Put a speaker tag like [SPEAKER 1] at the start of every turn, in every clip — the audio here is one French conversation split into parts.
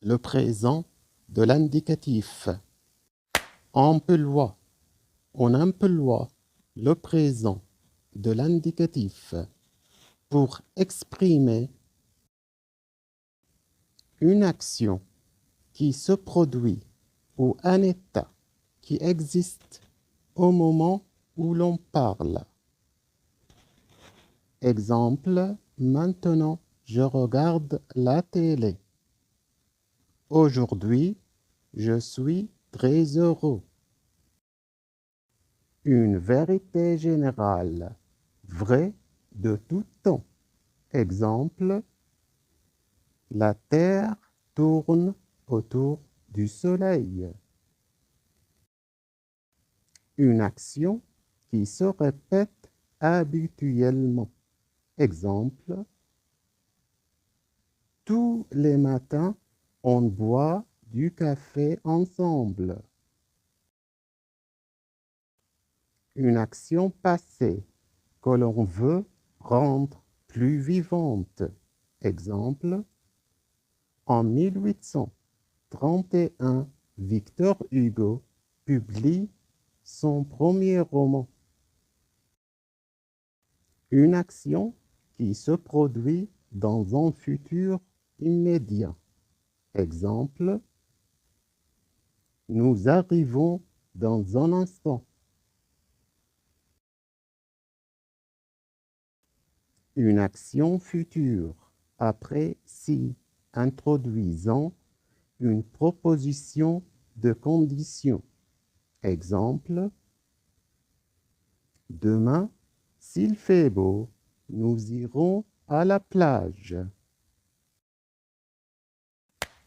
[SPEAKER 1] le présent de l'indicatif. Emploie. On emploie le présent de l'indicatif pour exprimer une action qui se produit ou un état qui existe au moment où l'on parle. Exemple, maintenant je regarde la télé. Aujourd'hui, je suis très heureux. Une vérité générale, vraie de tout temps. Exemple, la Terre tourne autour du Soleil. Une action qui se répète habituellement. Exemple, tous les matins, on boit du café ensemble. Une action passée que l'on veut rendre plus vivante. Exemple, en 1831, Victor Hugo publie son premier roman. Une action qui se produit dans un futur immédiat. Exemple, nous arrivons dans un instant. Une action future après si, introduisant une proposition de condition. Exemple, demain, s'il fait beau, nous irons à la plage.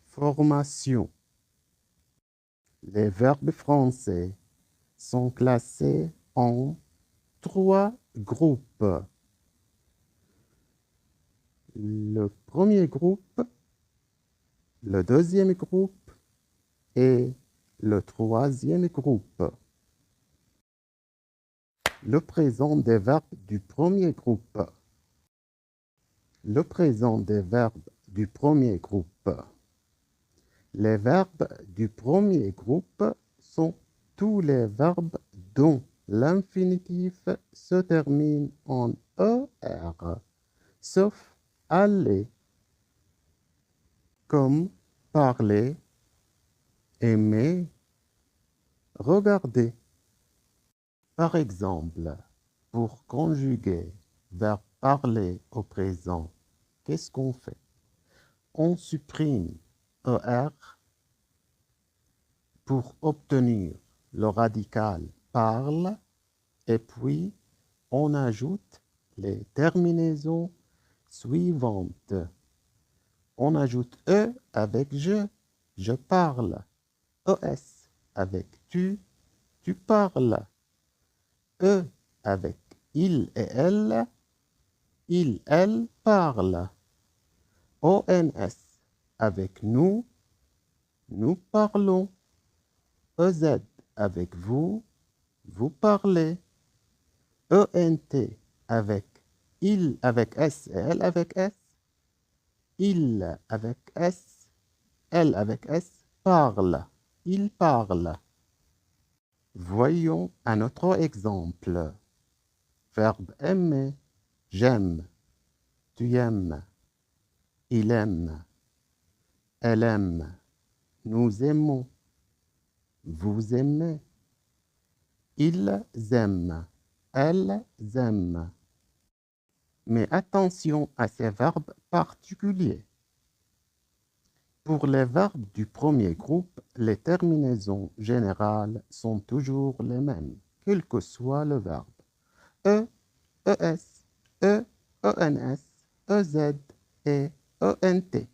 [SPEAKER 1] Formation. Les verbes français sont classés en 3 groupes. Le premier groupe, le deuxième groupe et le troisième groupe. Le présent des verbes du premier groupe. Le présent des verbes du premier groupe. Les verbes du premier groupe sont tous les verbes dont l'infinitif se termine en ER, sauf aller, comme parler, aimer, regarder. Par exemple, pour conjuguer verbe parler au présent, qu'est-ce qu'on fait? On supprime ER pour obtenir le radical parle et puis on ajoute les terminaisons suivantes. On ajoute E avec je parle. ES avec tu parles. E avec il et elle parlent. ONS avec nous parlons. EZ avec vous parlez. ENT avec il avec S et elle avec S. Il avec S, elle avec S parle. Il parle. Voyons un autre exemple. Verbe aimer. J'aime. Tu aimes. Il aime. Elle aime. Nous aimons. Vous aimez. Ils aiment. Elles aiment. Mais attention à ces verbes particuliers. Pour les verbes du premier groupe, les terminaisons générales sont toujours les mêmes, quel que soit le verbe. E, ES, E, ENS, EZ et ENT.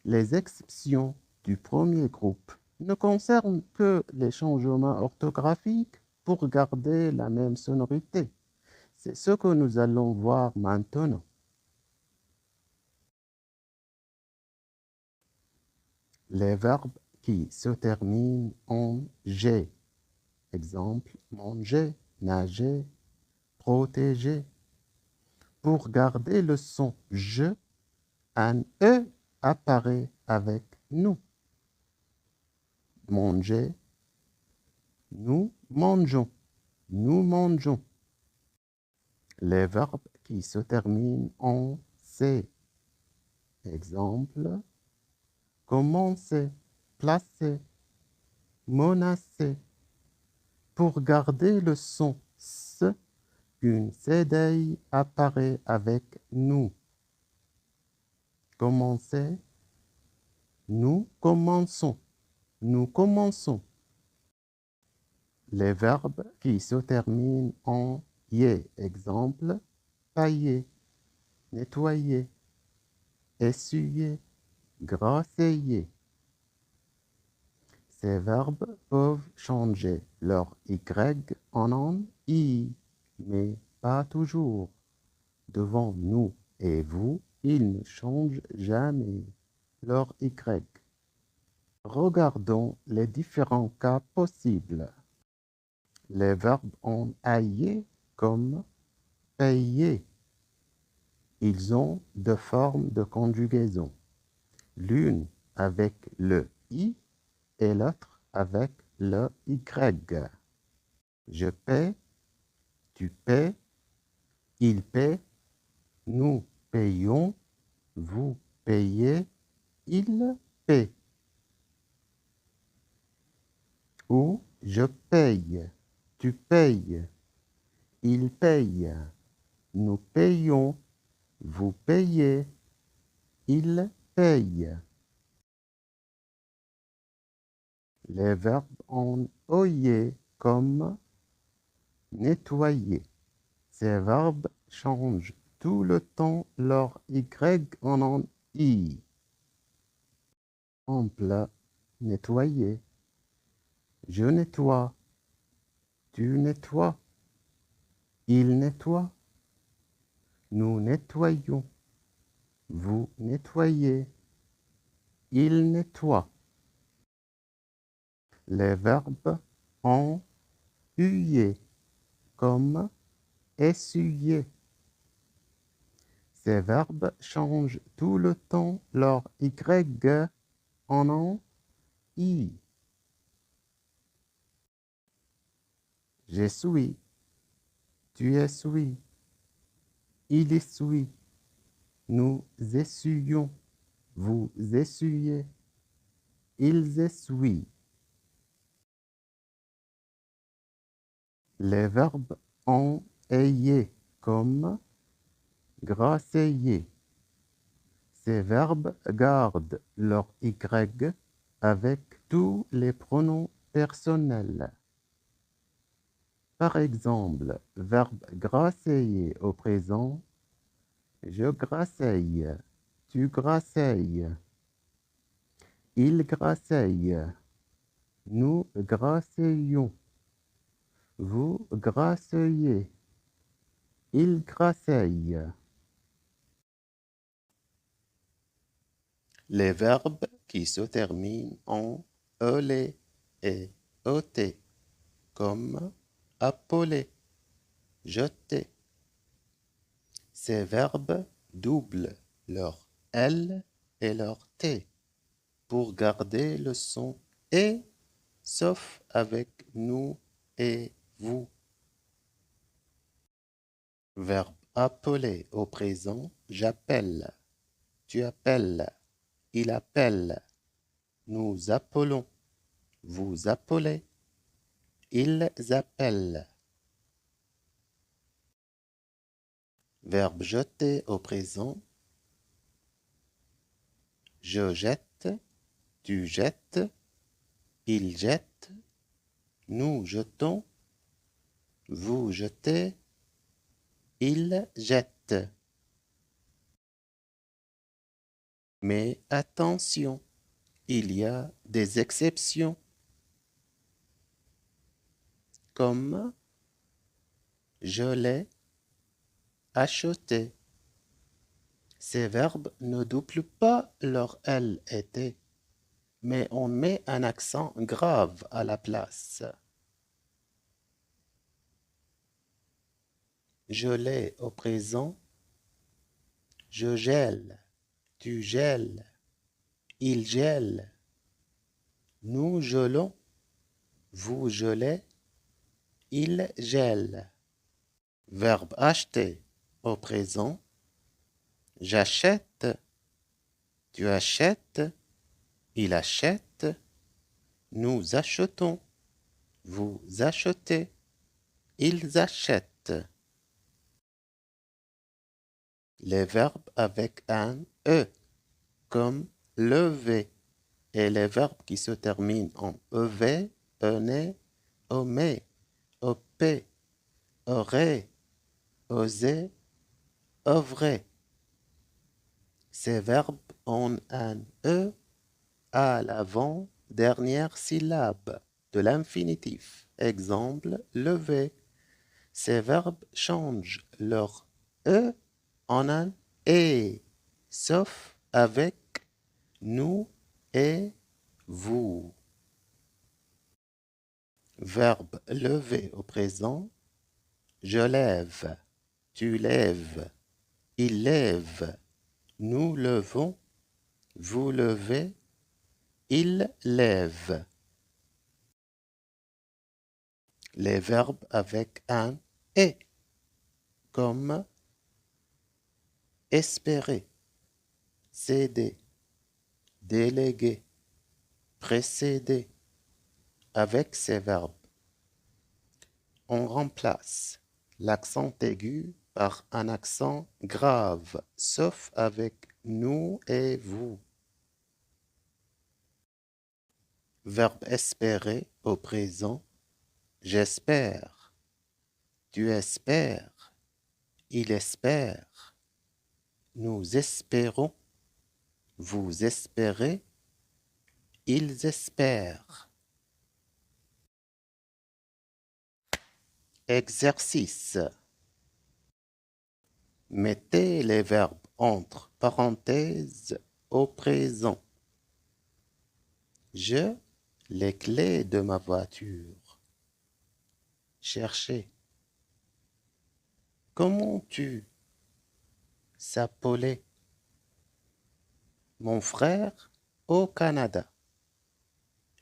[SPEAKER 1] Les exceptions du premier groupe ne concernent que les changements orthographiques pour garder la même sonorité. C'est ce que nous allons voir maintenant. Les verbes qui se terminent en G. Exemple, manger, nager, protéger. Pour garder le son je, un E apparaît avec nous. manger, nous mangeons, nous mangeons. Les verbes qui se terminent en C. Exemple, commencer, placer, menacer. Pour garder le son S, une cédille apparaît avec nous. Commencer, nous commençons, nous commençons. Les verbes qui se terminent en ye. Exemple, pailler, nettoyer, essuyer, graisser. Ces verbes peuvent changer leur y en un i, mais pas toujours. Devant nous et vous, ils ne changent jamais leur y. Regardons les différents cas possibles. Les verbes en aillé comme payer. Ils ont deux formes de conjugaison, l'une avec le i et l'autre avec le y. Je paie, tu paies, il paie, nous payons, vous payez, il paie. Ou je paye, tu payes, il paye, nous payons, vous payez, il paye. Les verbes en oyé comme nettoyer. Ces verbes changent tout le temps leur y en un i. Exemple, nettoyer. Je nettoie, tu nettoies, il nettoie, nous nettoyons, vous nettoyez, il nettoie. Les verbes en huyer comme essuyer. Ces verbes changent tout le temps leur y en un i. J'essuie, tu essuies, il essuie, nous essuyons, vous essuyez, ils essuient. Les verbes en ayé comme graisser. Ces verbes gardent leur y avec tous les pronoms personnels. Par exemple, verbe graisser au présent, je graisseille, tu graisseilles, il graisseille, nous graisseions, vous graisseiez, il graisseille. Les verbes qui se terminent en ELE et ET, comme appeler, jeter. Ces verbes doublent leur L et leur T pour garder le son et, sauf avec nous et vous. Verbe appeler au présent, j'appelle, tu appelles, il appelle, nous appelons, vous appelez, ils appellent. Verbe jeter au présent, je jette, tu jettes, il jette, nous jetons, vous jetez, il jette. Mais attention, il y a des exceptions, comme je l'ai acheté. Ces verbes ne doublent pas leur L et T, mais on met un accent grave à la place. Je l'ai au présent, je gèle, tu gèles, il gèle, Nous gelons, vous gelez, il gèle. Verbe acheter au présent. J'achète, tu achètes, il achète, nous achetons, vous achetez, ils achètent. Les verbes avec un E, comme lever, et les verbes qui se terminent en EV, ENE, OME, OP, aurait, oser, œuvrer. Ces verbes ont un E à l'avant-dernière syllabe de l'infinitif. Exemple, lever. Ces verbes changent leur E en un E, sauf avec nous et vous. Verbe lever au présent. Je lève, tu lèves, il lève, nous levons, vous levez, il lève. Les verbes avec un et, comme espérer, céder, déléguer, précéder. Avec ces verbes, on remplace l'accent aigu par un accent grave, sauf avec nous et vous. Verbe espérer au présent. J'espère, tu espères, il espère, nous espérons, vous espérez, ils espèrent. Exercice. Mettez les verbes entre parenthèses au présent. Je, les clés de ma voiture. Chercher. Comment tu s'appelait? Mon frère au Canada.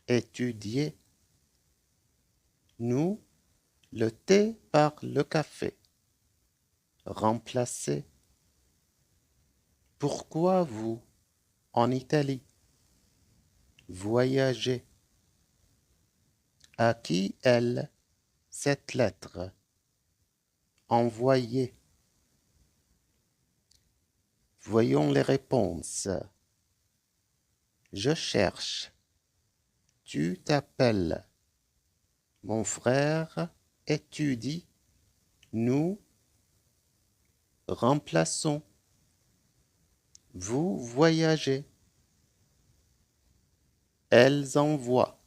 [SPEAKER 1] Étudier. Nous, le thé par le café. Remplacer. Pourquoi vous en Italie? Voyager. À qui elle cette lettre? Envoyer. Voyons les réponses. Je cherche. Tu t'appelles. Mon frère étudie. Nous remplaçons. Vous voyagez. Elles envoient.